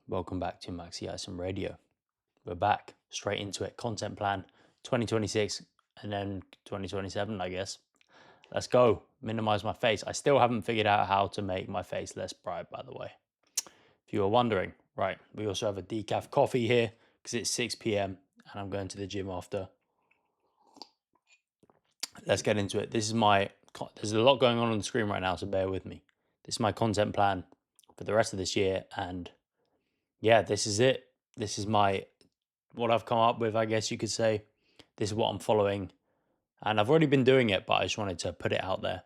Welcome back to Maxi Ison Radio. We're back straight into it. Content plan 2026 and then 2027, I guess. Let's go. Minimize my face. I still haven't figured out how to make my face less bright, by the way. If you were wondering, right, we also have a decaf coffee here because it's 6 p.m. and I'm going to the gym after. Let's get into it. There's a lot going on the screen right now, so bear with me. This is my content plan for the rest of this year, and yeah, this is it. This is what I've come up with, I guess you could say. This is what I'm following, and I've already been doing it, but I just wanted to put it out there.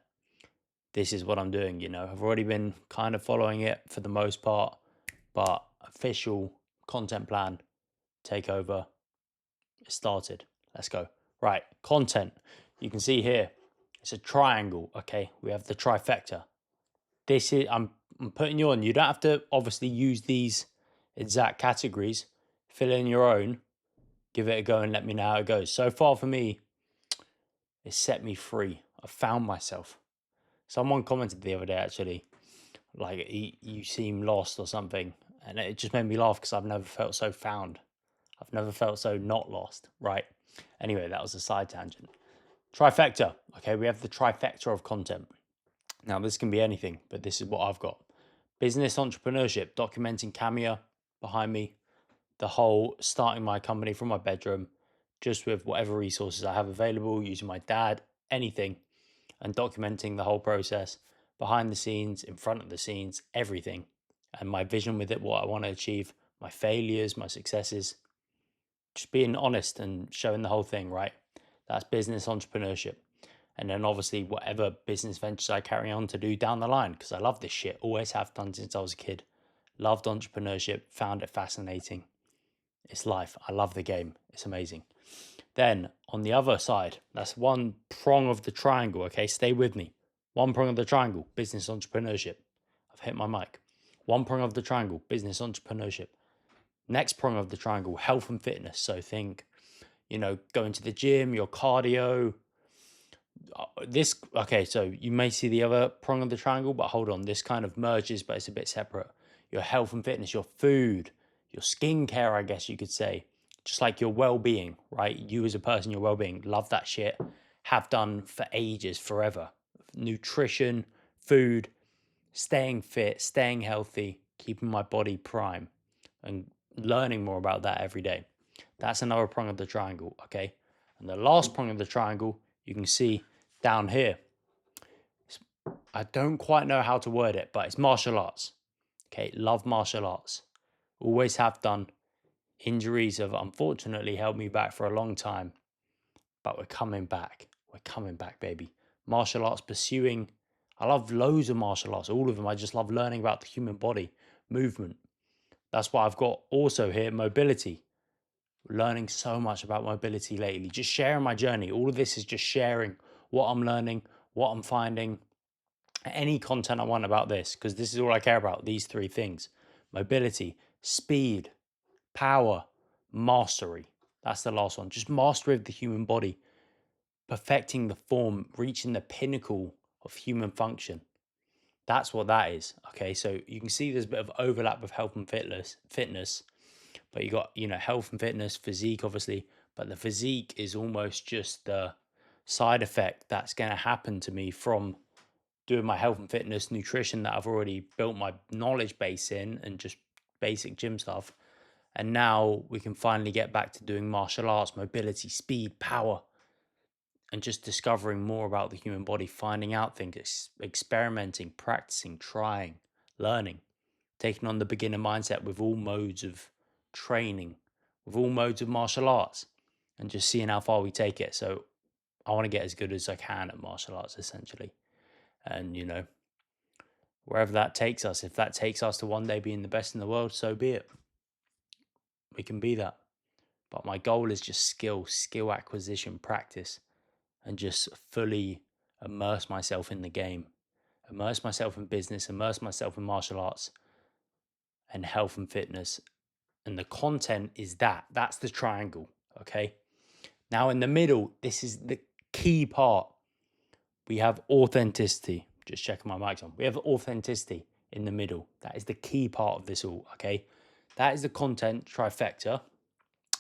This is what I'm doing, I've already been kind of following it for the most part, but official content plan takeover started. Let's go. Right, content. You can see here, it's a triangle, okay? We have the trifecta. This is, I'm putting you on. You don't have to obviously use these exact categories. Fill in your own. Give it a go and let me know how it goes. So far for me, it set me free. I found myself. Someone commented the other day, actually, like, you seem lost or something. And it just made me laugh because I've never felt so found. I've never felt so not lost, right? Anyway, that was a side tangent. Trifecta. Okay, we have the trifecta of content. Now, this can be anything, but this is what I've got. Business entrepreneurship, documenting Cameo behind me, the whole starting my company from my bedroom, just with whatever resources I have available, using my dad, anything, and documenting the whole process, behind the scenes, in front of the scenes, everything, and my vision with it, what I want to achieve, my failures, my successes, just being honest and showing the whole thing, right? That's business entrepreneurship. And then obviously whatever business ventures I carry on to do down the line, because I love this shit, always have done since I was a kid. Loved entrepreneurship, found it fascinating. It's life. I love the game. It's amazing. Then on the other side, that's one prong of the triangle, okay? Stay with me. One prong of the triangle, business entrepreneurship. I've hit my mic. One prong of the triangle, business entrepreneurship. Next prong of the triangle, health and fitness. So think, going to the gym, your cardio. So you may see the other prong of the triangle, but hold on, this kind of merges, but it's a bit separate. Your health and fitness, your food, your skincare, I guess you could say, just like your well-being, right? You as a person, your well-being, love that shit, have done for ages, forever. Nutrition, food, staying fit, staying healthy, keeping my body prime, and learning more about that every day. That's another prong of the triangle, okay? And the last prong of the triangle, you can see down here. I don't quite know how to word it, but it's martial arts. Okay, love martial arts. Always have done. Injuries have unfortunately held me back for a long time, but we're coming back. We're coming back, baby. Martial arts pursuing. I love loads of martial arts, all of them. I just love learning about the human body, movement. That's why I've got also here mobility. Learning so much about mobility lately, just sharing my journey. All of this is just sharing what I'm learning, what I'm finding, any content I want about this, because this is all I care about, these three things: mobility, speed, power, mastery. That's the last one. Just mastery of the human body, perfecting the form, reaching the pinnacle of human function. That's what that is. Okay, so you can see there's a bit of overlap with health and fitness, but you got, health and fitness, physique, obviously, but the physique is almost just the side effect that's going to happen to me from doing my health and fitness, nutrition that I've already built my knowledge base in, and just basic gym stuff. And now we can finally get back to doing martial arts, mobility, speed, power, and just discovering more about the human body, finding out things, experimenting, practicing, trying, learning, taking on the beginner mindset with all modes of training, with all modes of martial arts, and just seeing how far we take it. So I want to get as good as I can at martial arts, essentially. And, wherever that takes us, if that takes us to one day being the best in the world, so be it. We can be that. But my goal is just skill acquisition, practice, and just fully immerse myself in the game, immerse myself in business, immerse myself in martial arts and health and fitness. And the content is that's the triangle. Okay. Now in the middle, this is the key part. We have authenticity. Just checking my mic's on. We have authenticity in the middle. That is the key part of this all. Okay. That is the content trifecta.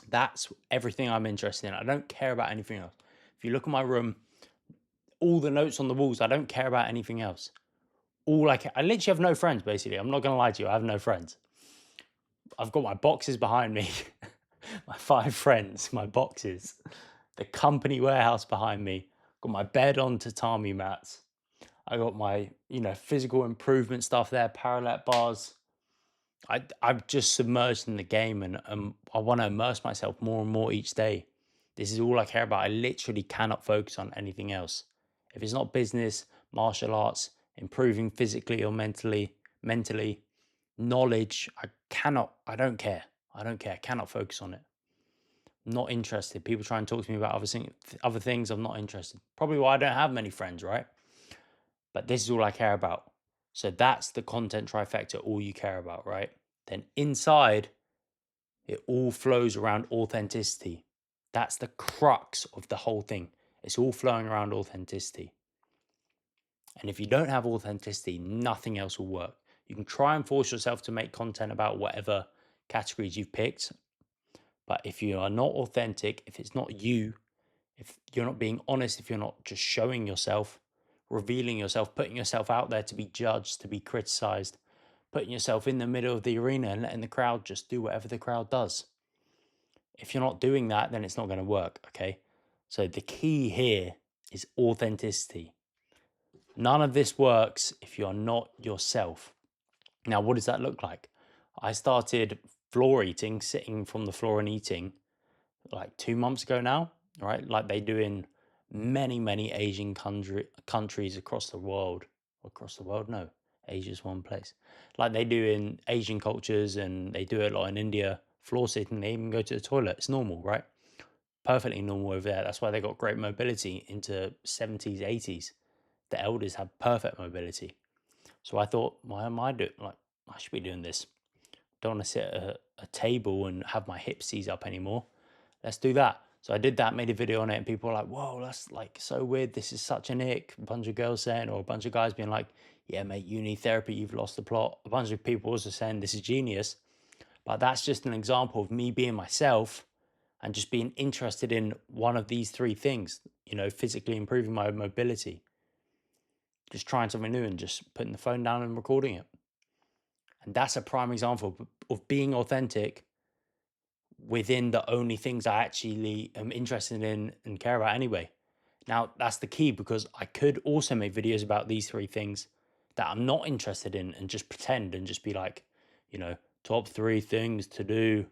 That's everything I'm interested in. I don't care about anything else. If you look at my room, all the notes on the walls, I don't care about anything else. I literally have no friends, basically. I'm not going to lie to you. I have no friends. I've got my boxes behind me, my 5 friends, my boxes, the company warehouse behind me, got my bed on tatami mats. I got my, physical improvement stuff there, parallel bars. I'm just submerged in the game, and I want to immerse myself more and more each day. This is all I care about. I literally cannot focus on anything else. If it's not business, martial arts, improving physically or mentally, knowledge, I don't care. I cannot focus on it. Not interested. People try and talk to me about other things. I'm not interested. Probably why I don't have many friends, right? But this is all I care about. So that's the content trifecta, all you care about, right? Then inside, it all flows around authenticity. That's the crux of the whole thing. It's all flowing around authenticity. And if you don't have authenticity, nothing else will work. You can try and force yourself to make content about whatever categories you've picked. But if you are not authentic, if it's not you, if you're not being honest, if you're not just showing yourself, revealing yourself, putting yourself out there to be judged, to be criticized, putting yourself in the middle of the arena and letting the crowd just do whatever the crowd does. If you're not doing that, then it's not going to work, okay? So the key here is authenticity. None of this works if you're not yourself. Now, what does that look like? I started floor eating, sitting from the floor and eating like 2 months ago now, right? Like they do in many Asian countries across the world. Across the world? No, Asia's one place. Like they do in Asian cultures, and they do it a lot in India. Floor sitting, they even go to the toilet. It's normal, right? Perfectly normal over there. That's why they got great mobility into 70s, 80s. The elders have perfect mobility. So I thought, why am I doing, like, I should be doing this. Don't want to sit at a table and have my hips seize up anymore. Let's do that. So I did that, made a video on it, and people were like, whoa, that's like so weird. This is such an ick. A bunch of girls saying, or a bunch of guys being like, yeah, mate, you need therapy. You've lost the plot. A bunch of people also saying this is genius. But that's just an example of me being myself and just being interested in one of these 3 things, physically improving my mobility, just trying something new and just putting the phone down and recording it. And that's a prime example of being authentic within the only things I actually am interested in and care about anyway. Now, that's the key, because I could also make videos about these 3 things that I'm not interested in and just pretend and just be like, top 3 things to do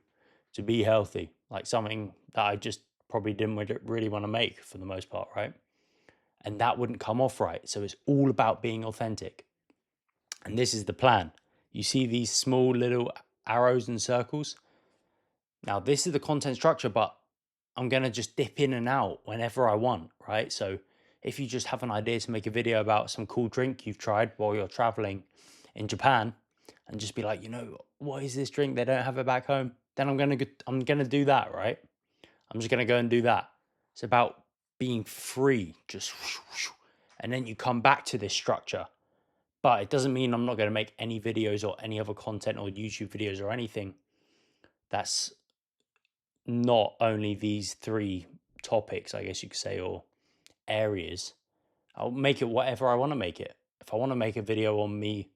to be healthy, like something that I just probably didn't really want to make for the most part, right? And that wouldn't come off right. So it's all about being authentic. And this is the plan. You see these small little arrows and circles? Now, this is the content structure, but I'm going to just dip in and out whenever I want, right? So if you just have an idea to make a video about some cool drink you've tried while you're traveling in Japan, and just be like, what is this drink? They don't have it back home. Then I'm going to do that, right? I'm just going to go and do that. It's about being free, just and then you come back to this structure. But it doesn't mean I'm not going to make any videos or any other content or YouTube videos or anything that's not only these 3 topics, I guess you could say, or areas. I'll make it whatever I want to make it. If I want to make a video on me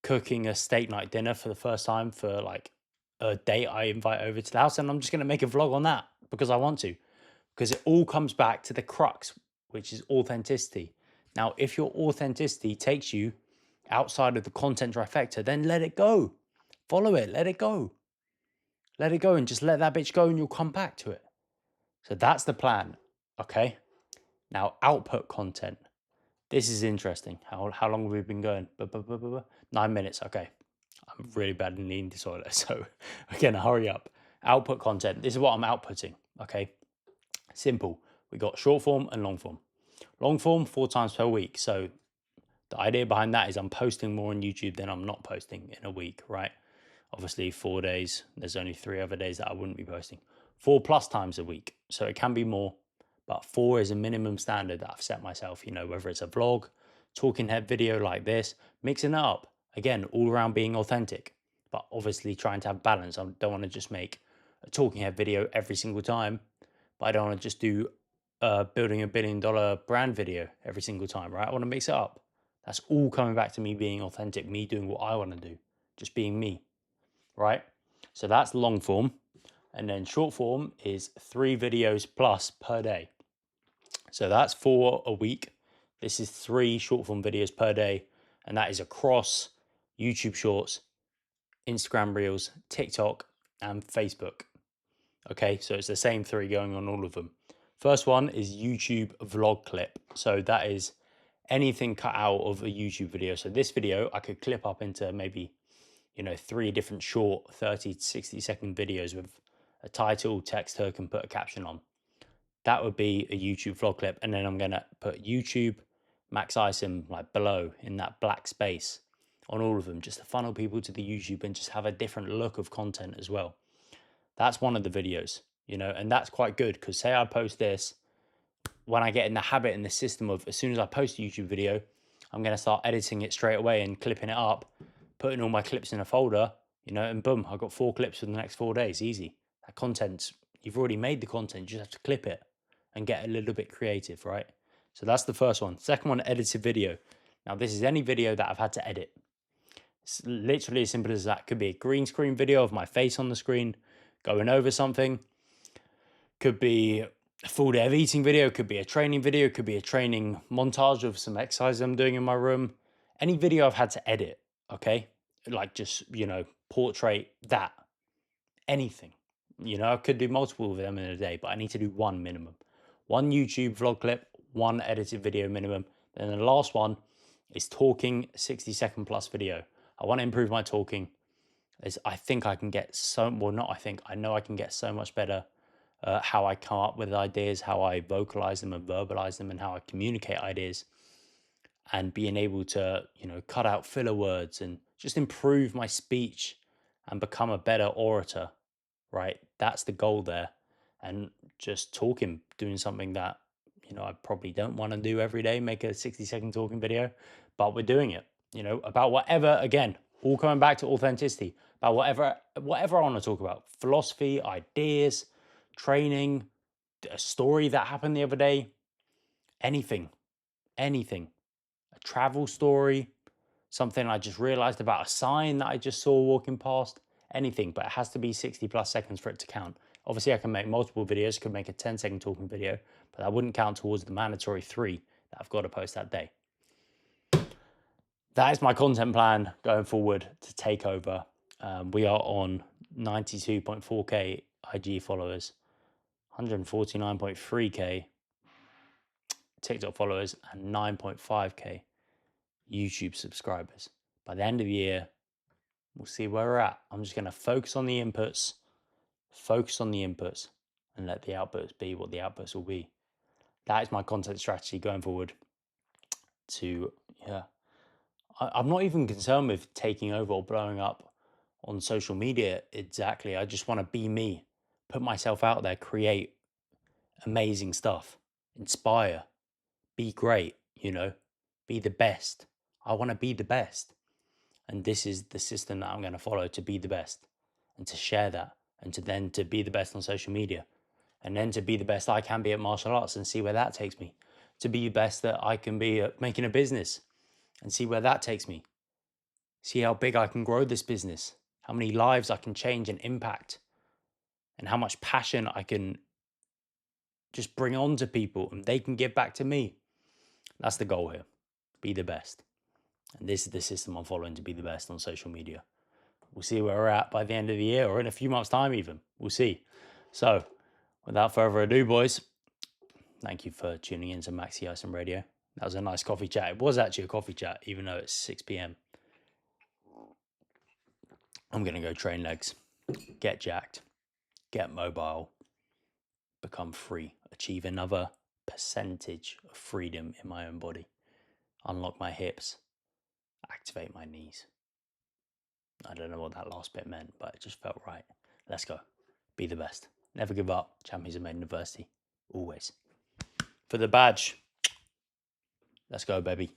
cooking a steak night dinner for the first time for like a date I invite over to the house, and I'm just going to make a vlog on that because I want to, because it all comes back to the crux, which is authenticity. Now, if your authenticity takes you outside of the content trifecta, then let it go. Follow it, let it go. Let it go and just let that bitch go, and you'll come back to it. So that's the plan, okay? Now, output content. This is interesting. How long have we been going? 9 minutes, okay. I'm really bad in eating disorder, so we're gonna hurry up. Output content. This is what I'm outputting, okay? Simple. We got short form and long form. Long form, 4 times per week. So the idea behind that is I'm posting more on YouTube than I'm not posting in a week, right? Obviously 4 days. There's only 3 other days that I wouldn't be posting. 4+ times a week. So it can be more, but 4 is a minimum standard that I've set myself, whether it's a vlog, talking head video like this, mixing it up. Again, all around being authentic. but obviously trying to have balance. I don't want to just make a talking head video every single time, but I don't want to just do building $1 billion brand video every single time, right? I want to mix it up. That's all coming back to me being authentic, me doing what I want to do, just being me, right? So that's long form. And then short form is 3 videos plus per day. So that's 4 a week. This is 3 short form videos per day. And that is across YouTube Shorts, Instagram Reels, TikTok, and Facebook. Okay, so it's the same 3 going on all of them. First one is YouTube vlog clip. So that is anything cut out of a YouTube video. So this video I could clip up into maybe, 3 different short 30 to 60-second videos with a title, text hook, and put a caption on. That would be a YouTube vlog clip. And then I'm going to put YouTube Max ISIM like below in that black space on all of them, just to funnel people to the YouTube and just have a different look of content as well. That's one of the videos, and that's quite good because say I post this, when I get in the habit and the system of as soon as I post a YouTube video, I'm going to start editing it straight away and clipping it up, putting all my clips in a folder, and boom, I've got 4 clips for the next 4 days. Easy. That content, you've already made the content, you just have to clip it and get a little bit creative, right? So that's the first one. Second one, edited video. Now, this is any video that I've had to edit. It's literally as simple as that. Could be a green screen video of my face on the screen, going over something. Could be a full day of eating video. Could be a training video. Could be a training montage of some exercises I'm doing in my room. Any video I've had to edit, okay? Like just, portrait that. Anything. I could do multiple of them in a day, but I need to do 1 minimum. 1 YouTube vlog clip, 1 edited video minimum. Then the last one is talking 60-second plus video. I want to improve my talking. I think I can get I know I can get so much better how I come up with ideas, how I vocalize them and verbalize them, and how I communicate ideas, and being able to, cut out filler words and just improve my speech and become a better orator, right? That's the goal there. And just talking, doing something that, I probably don't want to do every day, make a 60-second talking video, but we're doing it, about whatever, again, all coming back to authenticity, about whatever I want to talk about, philosophy, ideas, training, a story that happened the other day, anything, a travel story, something I just realized about a sign that I just saw walking past, anything, but it has to be 60 plus seconds for it to count. Obviously, I can make multiple videos, could make a 10-second talking video, but that wouldn't count towards the mandatory 3 that I've got to post that day. That is my content plan going forward to take over. We are on 92.4K IG followers, 149.3K TikTok followers, and 9.5K YouTube subscribers. By the end of the year, we'll see where we're at. I'm just going to focus on the inputs, and let the outputs be what the outputs will be. That is my content strategy going forward I'm not even concerned with taking over or blowing up on social media exactly. I just want to be me, put myself out there, create amazing stuff, inspire, be great, be the best. I want to be the best. And this is the system that I'm going to follow to be the best and to share that and to be the best on social media and then to be the best I can be at martial arts and see where that takes me, to be the best that I can be at making a business and see where that takes me. See how big I can grow this business, how many lives I can change and impact, and how much passion I can just bring on to people and they can give back to me. That's the goal here. Be the best. And this is the system I'm following to be the best on social media. We'll see where we're at by the end of the year or in a few months' time even. We'll see. So, without further ado, boys, thank you for tuning in to Maxi Ison Radio. That was a nice coffee chat. It was actually a coffee chat, even though it's 6 p.m. I'm going to go train legs, get jacked, get mobile, become free, achieve another percentage of freedom in my own body, unlock my hips, activate my knees. I don't know what that last bit meant, but it just felt right. Let's go. Be the best. Never give up. Champions of Made University. Always. For the badge. Let's go, baby.